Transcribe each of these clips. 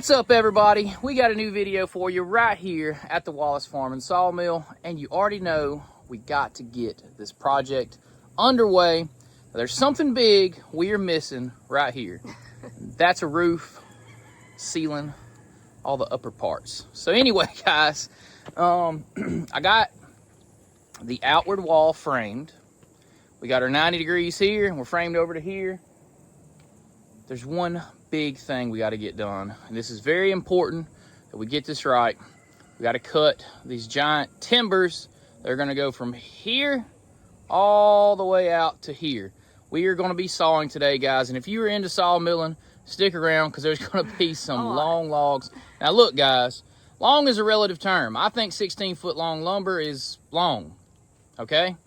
What's up, everybody? We got a new video for you right here at the Wallace Farm and Sawmill, and you already know we got to get this project underway. There's something big we are missing right here. That's a roof, ceiling, all the upper parts. So anyway, guys, I got the outward wall framed. We got our 90 degrees here, and we're framed over to here. There's one big thing we got to get done, and this is very important that we get this right. We got to cut these giant timbers. They're going to go from here all the way out to here. We are going to be sawing today, guys, and if you are into sawmilling, stick around because there's going to be some long logs. Now look, guys, long is a relative term. I think 16-foot long lumber is long, okay?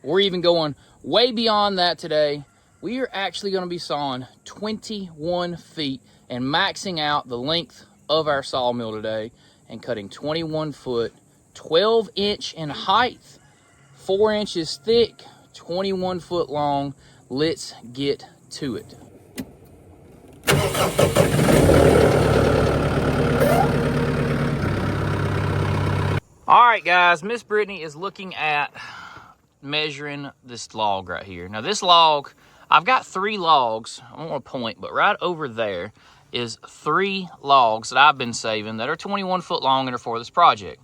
We're even going way beyond that today. We are actually going to be sawing 21 feet and maxing out the length of our sawmill today and cutting 21 foot, 12 inch in height, 4 inches thick, 21 foot long. Let's get to it. All right, guys, Miss Brittany is looking at measuring this log right here. Now this log, I've got 3 logs. I don't want to point, but right over there is 3 logs that I've been saving that are 21 foot long and are for this project.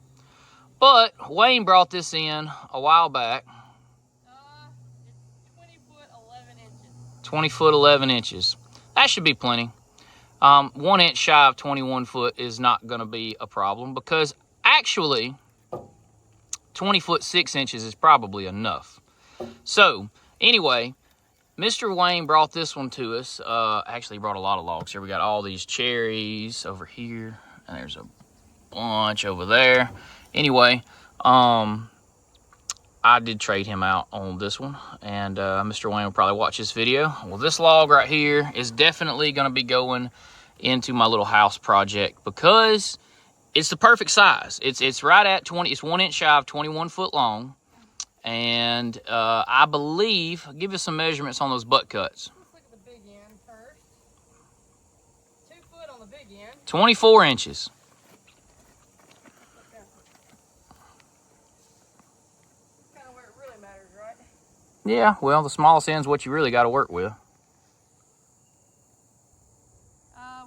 But Wayne brought this in a while back. It's 20 foot 11 inches. 20 foot 11 inches. That should be plenty. 1 inch shy of 21 foot is not going to be a problem because actually 20 foot 6 inches is probably enough. So anyway, Mr. Wayne brought this one to us. Actually, he brought a lot of logs here. We got all these cherries over here, and there's a bunch over there. Anyway, I did trade him out on this one, and Mr. Wayne will probably watch this video. Well, this log right here is definitely going to be going into my little house project because it's the perfect size. It's right at 20. It's 1 inch shy of 21 foot long. And I believe, I'll give you some measurements on those butt cuts. Let's look at the big end first. 2 foot on the big end. 24 inches. Okay. Kind of where it really matters, right? Yeah, well, the smallest end's what you really got to work with.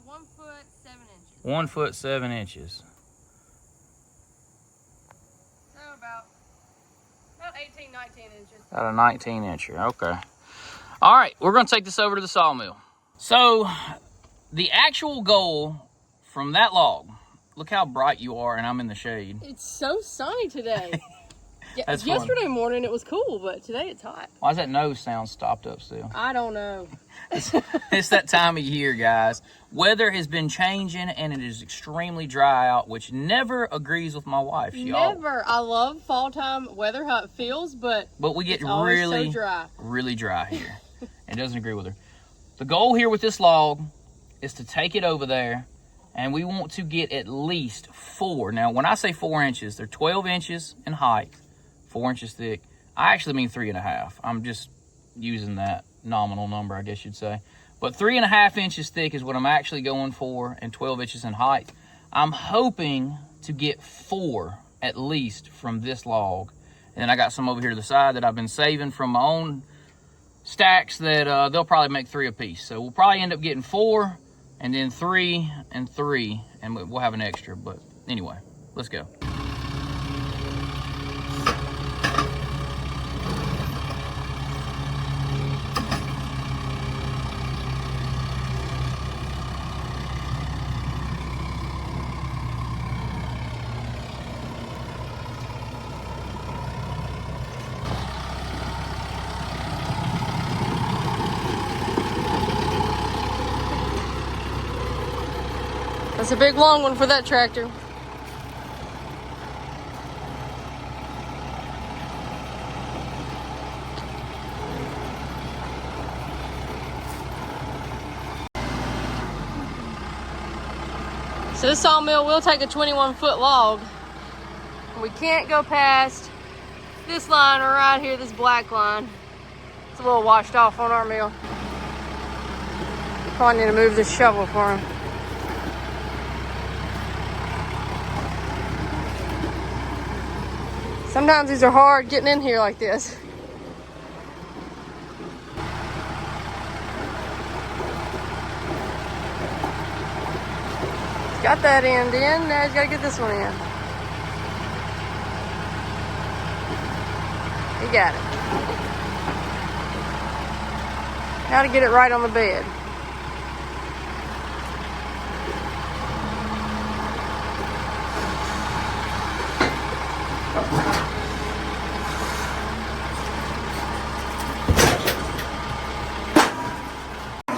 1 foot 7 inches. 1 foot 7 inches. So about 18, 19 inches. About a 19 incher, okay. All right, we're gonna take this over to the sawmill. So the actual goal from that log, look how bright you are and I'm in the shade. It's so sunny today. That's yesterday fun. morning it was cool, but today it's hot. Why is that nose sound stopped up still? I don't know. It's that time of year, guys. Weather has been changing and it is extremely dry out, which never agrees with my wife. Never. I love fall time weather, how it feels, but we get it's always really, so dry. really dry here. It doesn't agree with her. The goal here with this log is to take it over there, and we want to get at least 4. Now, when I say 4 inches, they're 12 inches in height, 4 inches thick. I actually mean 3.5. I'm just using that nominal number, I guess you'd say. But 3.5 inches thick is what I'm actually going for, and 12 inches in height. I'm hoping to get 4 at least from this log. And then I got some over here to the side that I've been saving from my own stacks that they'll probably make 3 apiece. So we'll probably end up getting 4 and then 3 and 3, and we'll have an extra. But anyway, let's go. That's a big long one for that tractor. So this sawmill will take a 21-foot log. We can't go past this line right here, this black line. It's a little washed off on our mill. Probably need to move this shovel for him. Sometimes these are hard getting in here like this. Got that end in, now he's got to get this one in. He got it. Now to get it right on the bed.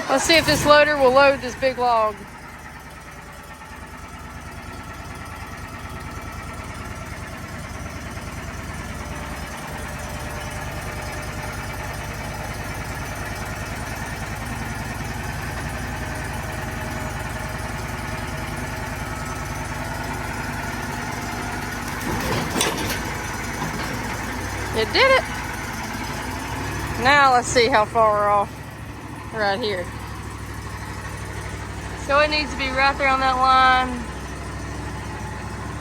Let's see if this loader will load this big log. It did it. Now let's see how far we're off. Right here. So it needs to be right there on that line.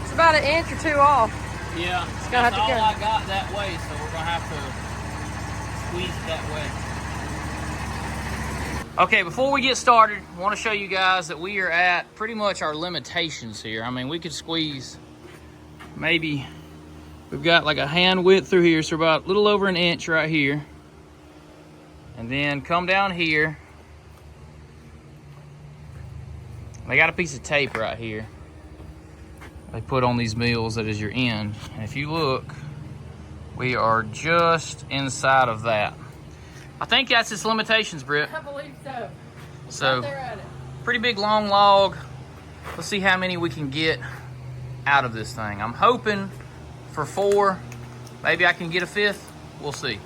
It's about an inch or two off. Yeah, it's gonna have to all go. I got that way, so we're gonna have to squeeze it that way. Okay, before we get started, I want to show you guys that we are at pretty much our limitations here. I mean, we could squeeze maybe, we've got like a hand width through here, so about a little over an inch right here. And then come down here. They got a piece of tape right here. They put on these mills that is your end. And if you look, we are just inside of that. I think that's its limitations, Britt. I believe so. So, Right there at it. pretty big long log. Let's see how many we can get out of this thing. I'm hoping for 4. Maybe I can get a 5th. We'll see.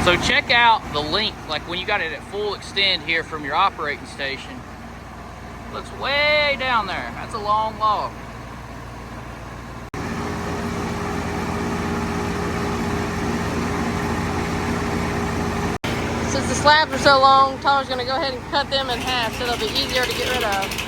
So check out the length, like when you got it at full extend here from your operating station. Looks way down there. That's a long log. Since the slabs are so long, Tyler's going to go ahead and cut them in half so they'll be easier to get rid of.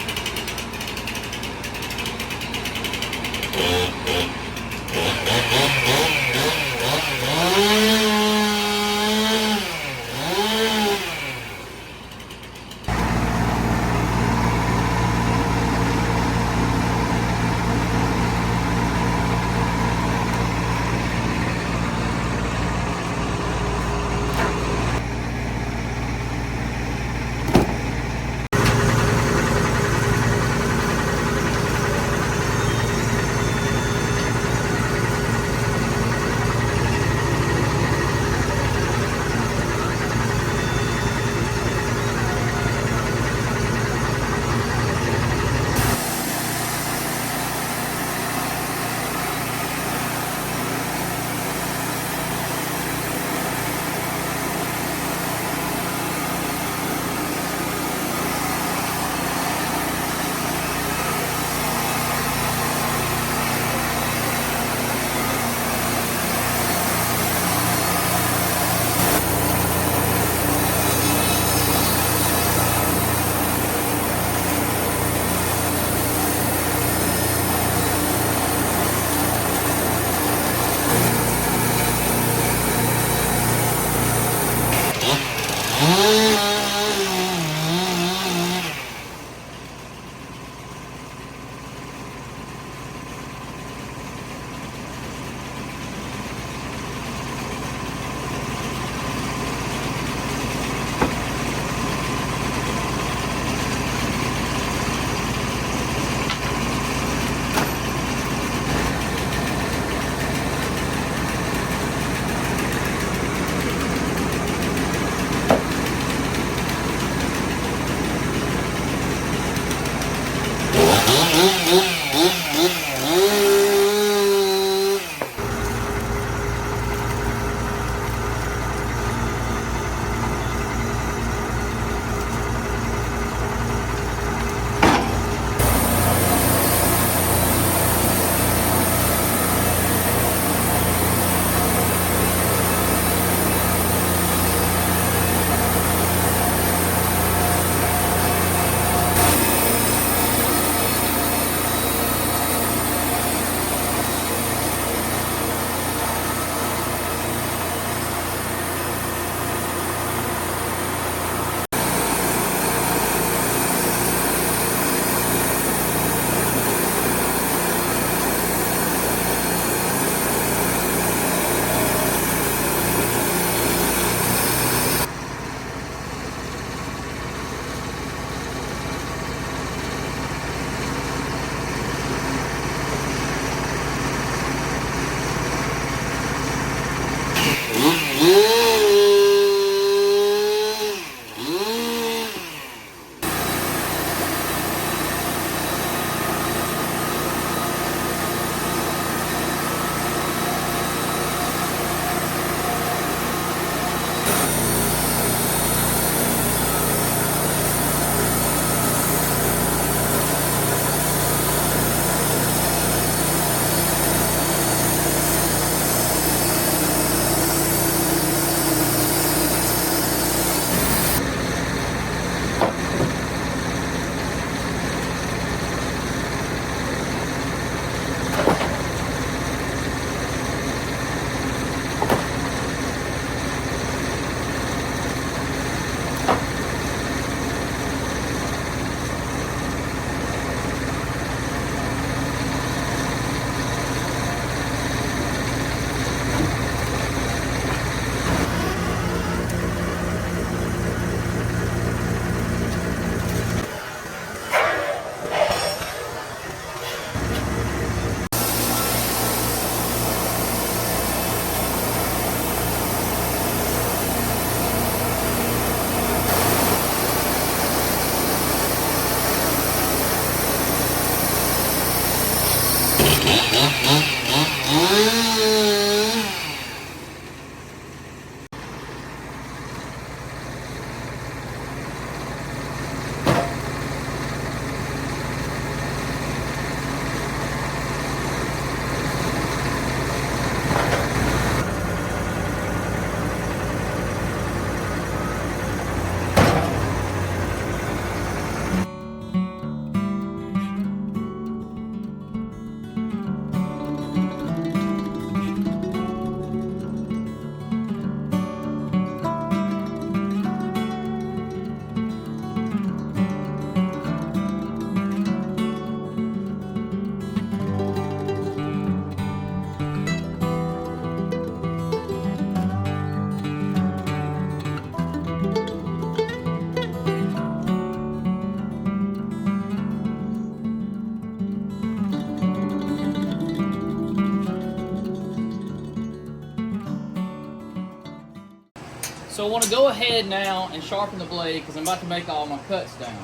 So I want to go ahead now and sharpen the blade because I'm about to make all my cuts down.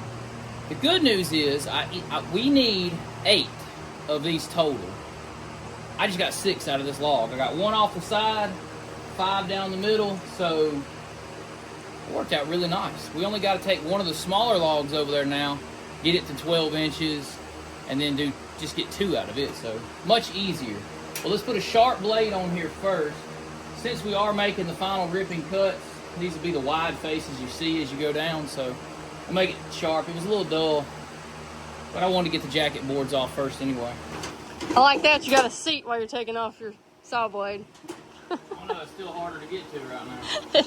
The good news is we need 8 of these total. I just got 6 out of this log. I got 1 off the side, 5 down the middle, so it worked out really nice. We only got to take one of the smaller logs over there now, get it to 12 inches, and then just get 2 out of it, so much easier. Well, let's put a sharp blade on here first. Since we are making the final ripping cuts, these will be the wide faces you see as you go down, so we'll make it sharp. It was a little dull, but I wanted to get the jacket boards off first anyway. I like that. You got a seat while you're taking off your saw blade. I know it's still harder to get to right now.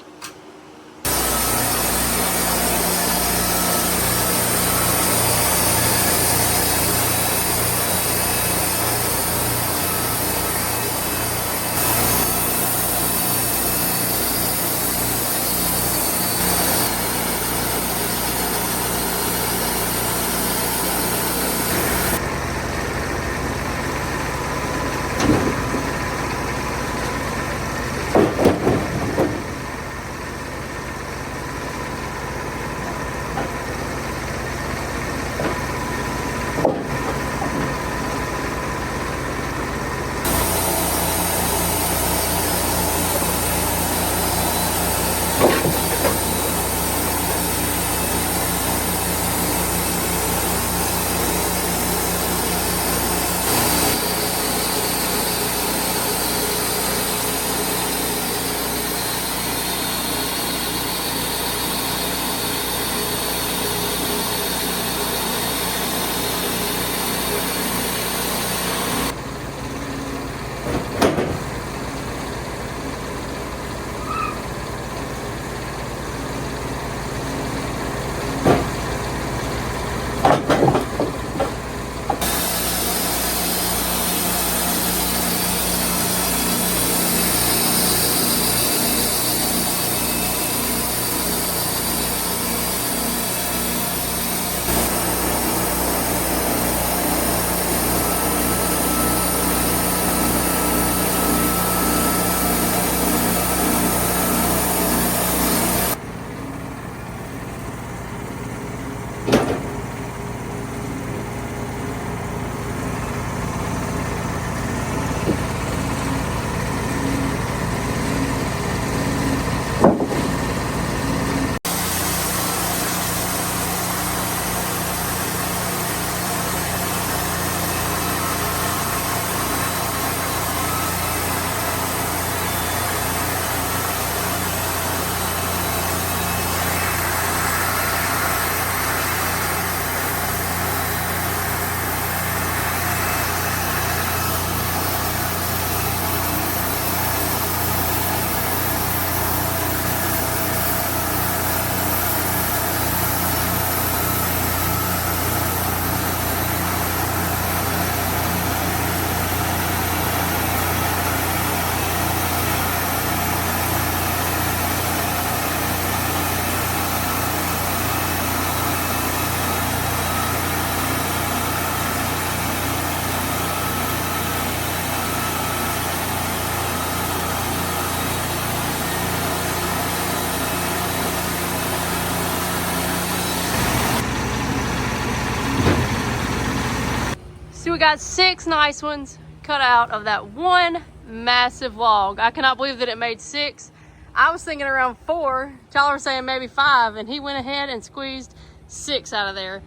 So we got 6 nice ones. cut out of that one massive log. I cannot believe that it made 6. I was thinking around 4. Tyler was saying maybe 5, and he went ahead and squeezed 6 out of there.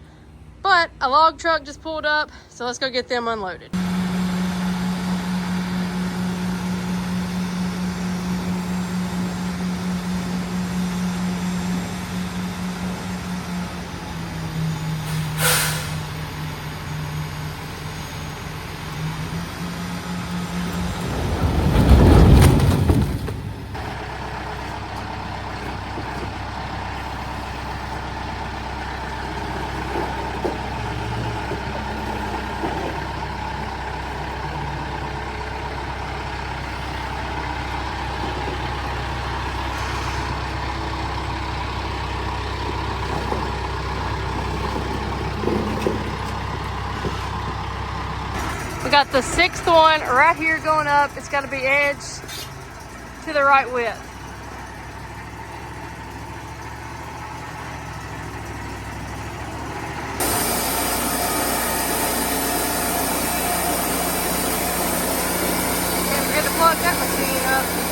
But a log truck just pulled up, so let's go get them unloaded. We got the 6th one right here going up. It's got to be edged to the right width. Can't forget to plug that machine up.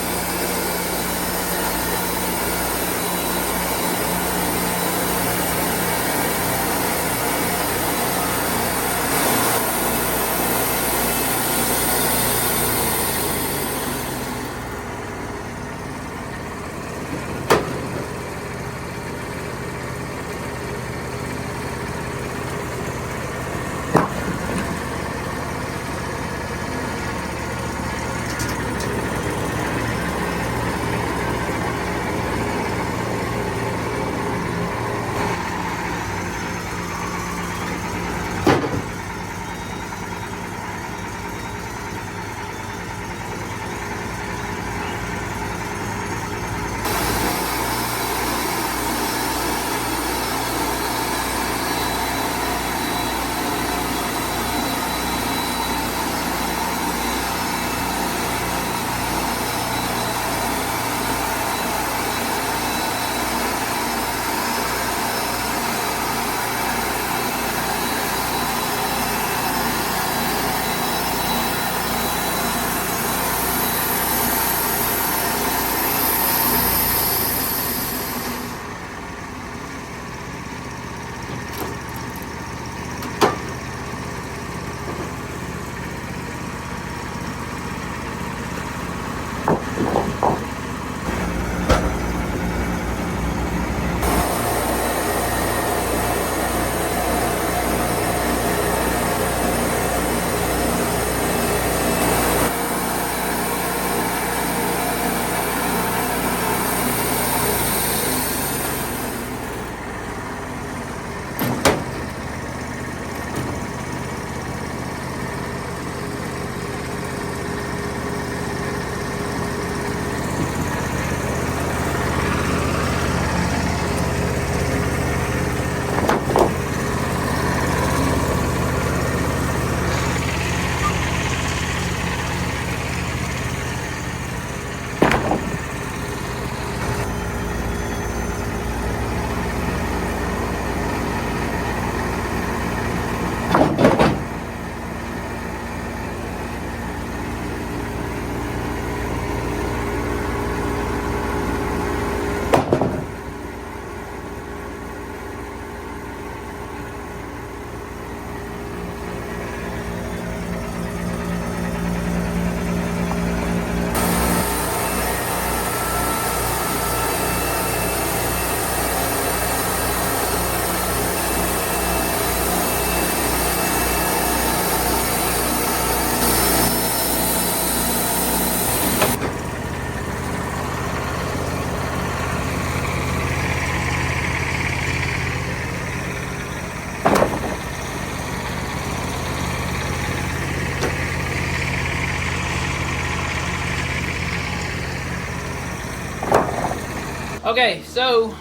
Okay, so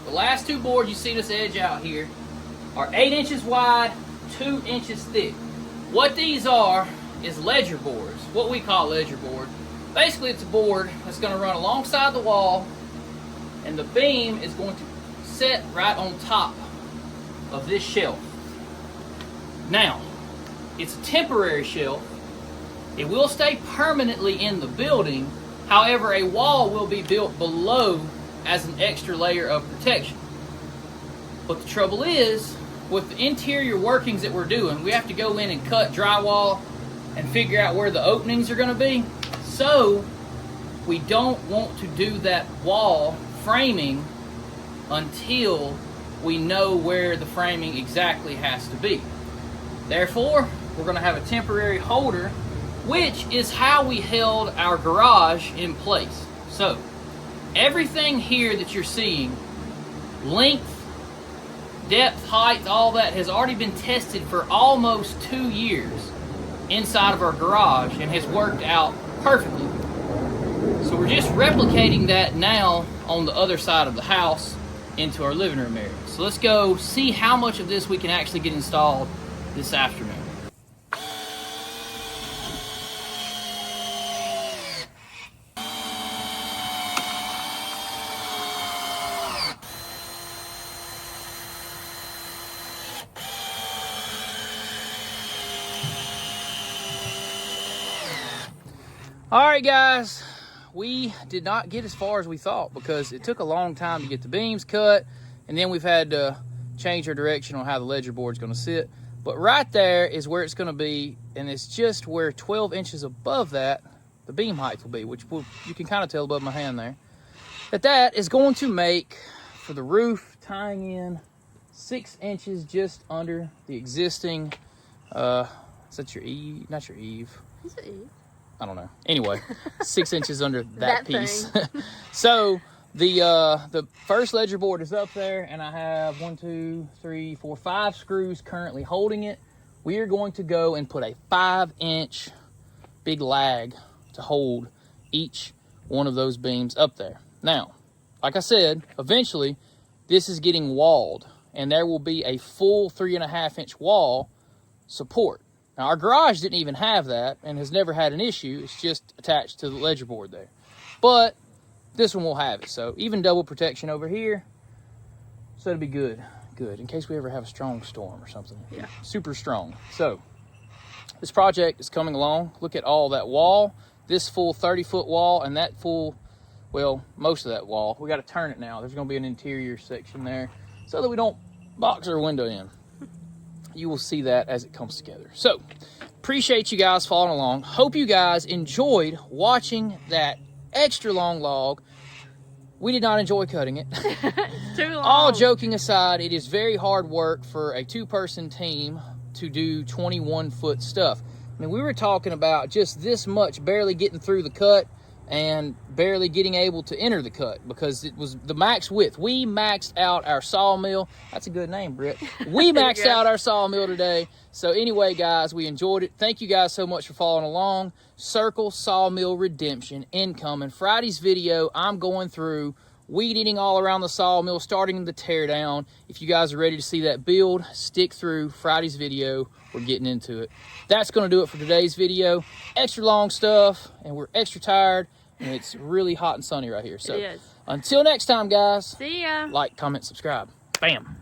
the last 2 boards you see this edge out here are 8 inches wide, 2 inches thick. What these are is ledger boards, what we call ledger board. Basically, it's a board that's going to run alongside the wall, and the beam is going to sit right on top of this shelf. Now, it's a temporary shelf It will stay permanently in the building. However, a wall will be built below as an extra layer of protection. But the trouble is, with the interior workings that we're doing, we have to go in and cut drywall and figure out where the openings are going to be. So we don't want to do that wall framing until we know where the framing exactly has to be. Therefore, we're going to have a temporary holder, which is how we held our garage in place. So everything here that you're seeing, length, depth, height, all that has already been tested for almost 2 years inside of our garage and has worked out perfectly. So we're just replicating that now on the other side of the house into our living room area. So let's go see how much of this we can actually get installed this afternoon. All right, guys, we did not get as far as we thought because it took a long time to get the beams cut, and then we've had to change our direction on how the ledger board's going to sit. But right there is where it's going to be, and it's just where 12 inches above that the beam height will be, which you can kind of tell above my hand there. That is going to make, for the roof, tying in 6 inches just under the existing, is that your eave? Not your eave. Is it eave? I don't know. Anyway, 6 inches under that piece. So the first ledger board is up there, and I have 1, 2, 3, 4, 5 screws currently holding it. We are going to go and put a 5-inch big lag to hold each one of those beams up there. Now, like I said, eventually this is getting walled, and there will be a full 3.5-inch wall support. Now, our garage didn't even have that and has never had an issue. It's just attached to the ledger board there. But this one will have it. So even double protection over here. So it'll be good. Good. In case we ever have a strong storm or something. Yeah. Super strong. So this project is coming along. Look at all that wall. This full 30-foot wall and that full, well, most of that wall. We got to turn it now. There's going to be an interior section there so that we don't box our window in. You will see that as it comes together. So, appreciate you guys following along. Hope you guys enjoyed watching that extra long log. We did not enjoy cutting it. Too long. All joking aside, it is very hard work for a 2-person team to do 21-foot stuff. I mean, we were talking about just this much barely getting through the cut and barely getting able to enter the cut because it was the max width. We maxed out our sawmill. That's a good name, Britt. We maxed out our sawmill today. So anyway, guys, we enjoyed it. Thank you guys so much for following along. Circle Sawmill Redemption incoming. Friday's video, I'm going through weed eating all around the sawmill, starting the tear down. If you guys are ready to see that build, stick through Friday's video. We're getting into it. That's going to do it for today's video. Extra long stuff, and we're extra tired, and it's really hot and sunny right here. So until next time, guys. See ya. Like, comment, subscribe. Bam.